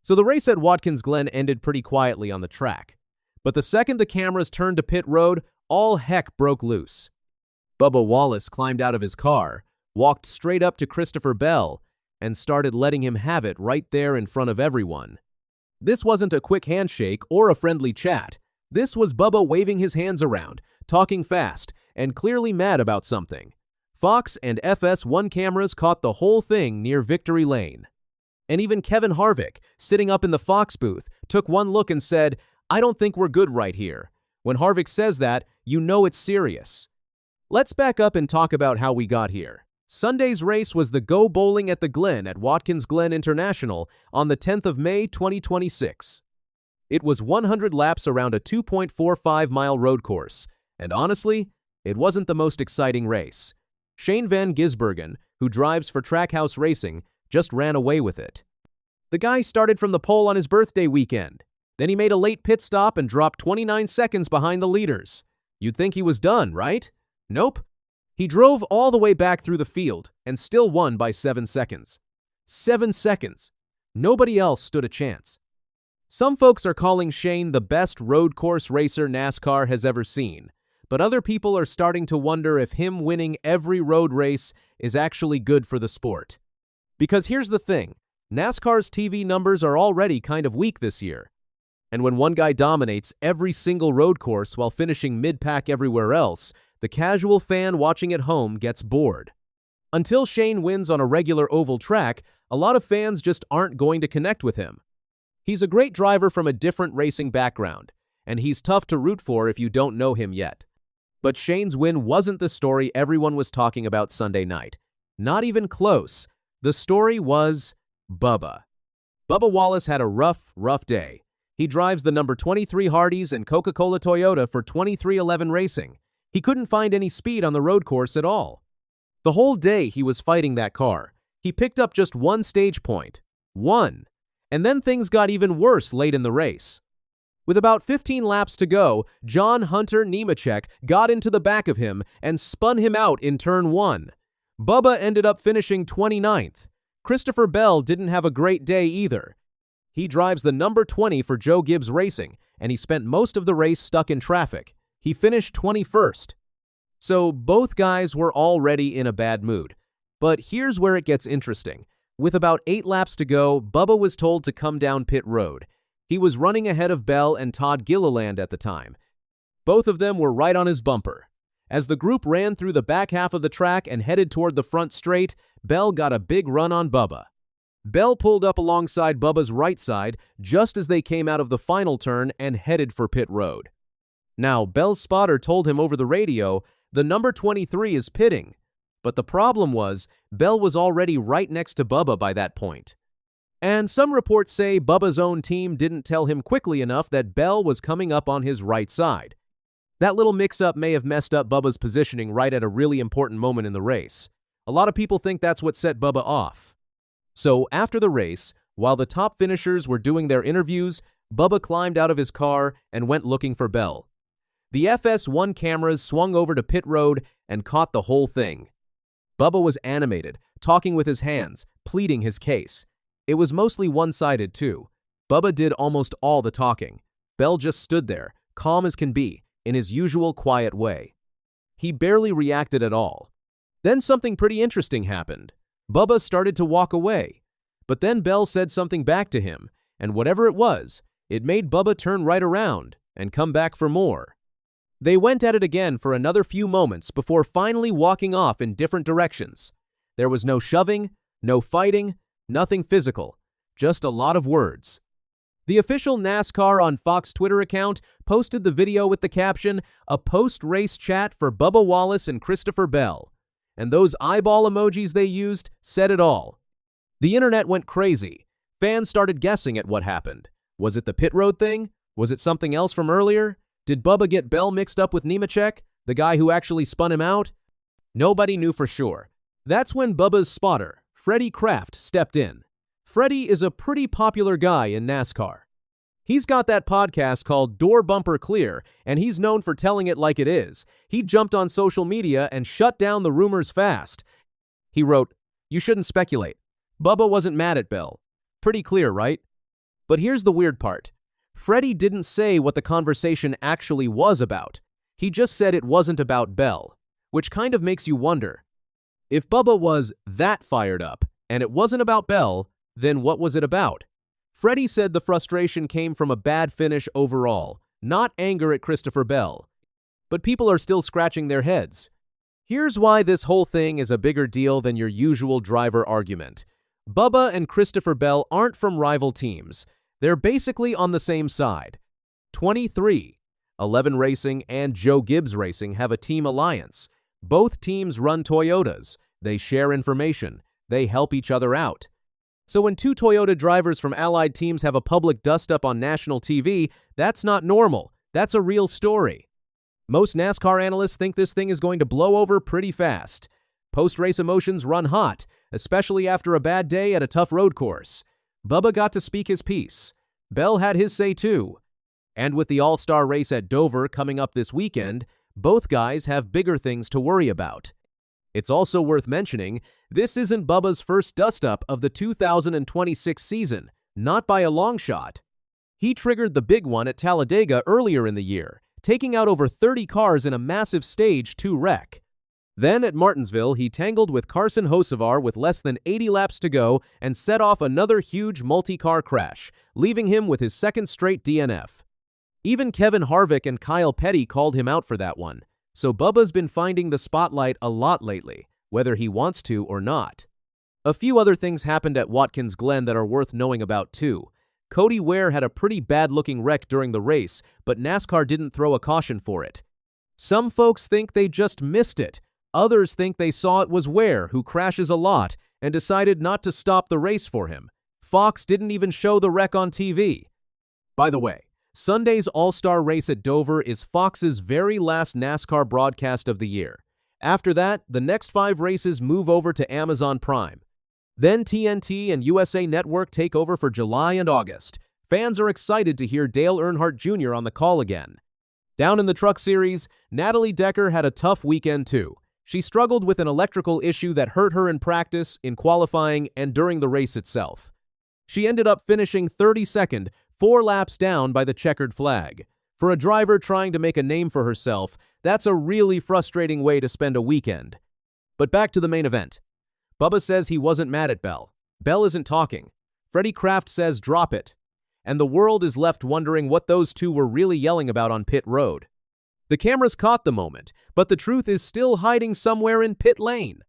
So the race at Watkins Glen ended pretty quietly on the track. But the second the cameras turned to pit road, all heck broke loose. Bubba Wallace climbed out of his car, walked straight up to Christopher Bell, and started letting him have it right there in front of everyone. This wasn't a quick handshake or a friendly chat. This was Bubba waving his hands around, talking fast, and clearly mad about something. Fox and FS1 cameras caught the whole thing near Victory Lane. And even Kevin Harvick, sitting up in the Fox booth, took one look and said, "I don't think we're good right here." When Harvick says that, you know it's serious. Let's back up and talk about how we got here. Sunday's race was the Go Bowling at the Glen at Watkins Glen International on the 10th of May 2026. It was 100 laps around a 2.45-mile road course, and honestly, it wasn't the most exciting race. Shane Van Gisbergen, who drives for Trackhouse Racing, just ran away with it. The guy started from the pole on his birthday weekend. Then he made a late pit stop and dropped 29 seconds behind the leaders. You'd think he was done, right? Nope. He drove all the way back through the field and still won by 7 seconds. 7 seconds. Nobody else stood a chance. Some folks are calling Shane the best road course racer NASCAR has ever seen, but other people are starting to wonder if him winning every road race is actually good for the sport. Because here's the thing, NASCAR's TV numbers are already kind of weak this year. And when one guy dominates every single road course while finishing mid-pack everywhere else, the casual fan watching at home gets bored. Until Shane wins on a regular oval track, a lot of fans just aren't going to connect with him. He's a great driver from a different racing background, and he's tough to root for if you don't know him yet. But Shane's win wasn't the story everyone was talking about Sunday night. Not even close. The story was Bubba. Bubba Wallace had a rough day. He drives the number 23 Hardys and Coca-Cola Toyota for 2311 Racing. He couldn't find any speed on the road course at all. The whole day he was fighting that car. He picked up just one stage point. One. And then things got even worse late in the race. With about 15 laps to go, John Hunter Nemechek got into the back of him and spun him out in turn 1. Bubba ended up finishing 29th. Christopher Bell didn't have a great day either. He drives the number 20 for Joe Gibbs Racing, and he spent most of the race stuck in traffic. He finished 21st. So both guys were already in a bad mood. But here's where it gets interesting. With about 8 laps to go, Bubba was told to come down pit road. He was running ahead of Bell and Todd Gilliland at the time. Both of them were right on his bumper. As the group ran through the back half of the track and headed toward the front straight, Bell got a big run on Bubba. Bell pulled up alongside Bubba's right side just as they came out of the final turn and headed for pit road. Now, Bell's spotter told him over the radio, the number 23 is pitting. But the problem was, Bell was already right next to Bubba by that point. And some reports say Bubba's own team didn't tell him quickly enough that Bell was coming up on his right side. That little mix-up may have messed up Bubba's positioning right at a really important moment in the race. A lot of people think that's what set Bubba off. So after the race, while the top finishers were doing their interviews, Bubba climbed out of his car and went looking for Bell. The FS1 cameras swung over to pit road and caught the whole thing. Bubba was animated, talking with his hands, pleading his case. It was mostly one-sided too. Bubba did almost all the talking. Bell just stood there, calm as can be, in his usual quiet way. He barely reacted at all. Then something pretty interesting happened. Bubba started to walk away. But then Bell said something back to him, and whatever it was, it made Bubba turn right around and come back for more. They went at it again for another few moments before finally walking off in different directions. There was no shoving, no fighting, nothing physical, just a lot of words. The official NASCAR on Fox Twitter account posted the video with the caption, "A post-race chat for Bubba Wallace and Christopher Bell." And those eyeball emojis they used said it all. The internet went crazy. Fans started guessing at what happened. Was it the pit road thing? Was it something else from earlier? Did Bubba get Bell mixed up with Nemechek, the guy who actually spun him out? Nobody knew for sure. That's when Bubba's spotter, Freddie Kraft, stepped in. Freddie is a pretty popular guy in NASCAR. He's got that podcast called Door Bumper Clear, and he's known for telling it like it is. He jumped on social media and shut down the rumors fast. He wrote, "You shouldn't speculate. Bubba wasn't mad at Bell. Pretty clear, right?" But here's the weird part. Freddie didn't say what the conversation actually was about. He just said it wasn't about Bell, which kind of makes you wonder. If Bubba was that fired up, and it wasn't about Bell, then what was it about? Freddie said the frustration came from a bad finish overall, not anger at Christopher Bell. But people are still scratching their heads. Here's why this whole thing is a bigger deal than your usual driver argument. Bubba and Christopher Bell aren't from rival teams. They're basically on the same side. 23. 11 Racing and Joe Gibbs Racing have a team alliance. Both teams run Toyotas. They share information. They help each other out. So when two Toyota drivers from allied teams have a public dust-up on national TV, that's not normal. That's a real story. Most NASCAR analysts think this thing is going to blow over pretty fast. Post-race emotions run hot, especially after a bad day at a tough road course. Bubba got to speak his piece. Bell had his say too. And with the All-Star race at Dover coming up this weekend, both guys have bigger things to worry about. It's also worth mentioning, this isn't Bubba's first dust-up of the 2026 season, not by a long shot. He triggered the big one at Talladega earlier in the year, taking out over 30 cars in a massive Stage 2 wreck. Then at Martinsville, he tangled with Carson Hocevar with less than 80 laps to go and set off another huge multi-car crash, leaving him with his second straight DNF. Even Kevin Harvick and Kyle Petty called him out for that one. So Bubba's been finding the spotlight a lot lately, whether he wants to or not. A few other things happened at Watkins Glen that are worth knowing about too. Cody Ware had a pretty bad-looking wreck during the race, but NASCAR didn't throw a caution for it. Some folks think they just missed it. Others think they saw it was Ware, who crashes a lot, and decided not to stop the race for him. Fox didn't even show the wreck on TV. By the way, Sunday's All-Star race at Dover is Fox's very last NASCAR broadcast of the year. After that, the next 5 races move over to Amazon Prime. Then TNT and USA Network take over for July and August. Fans are excited to hear Dale Earnhardt Jr. on the call again. Down in the Truck Series, Natalie Decker had a tough weekend too. She struggled with an electrical issue that hurt her in practice, in qualifying, and during the race itself. She ended up finishing 32nd, 4 laps down by the checkered flag. For a driver trying to make a name for herself, that's a really frustrating way to spend a weekend. But back to the main event. Bubba says he wasn't mad at Bell. Bell isn't talking. Freddie Kraft says drop it. And the world is left wondering what those two were really yelling about on pit road. The cameras caught the moment, but the truth is still hiding somewhere in pit lane.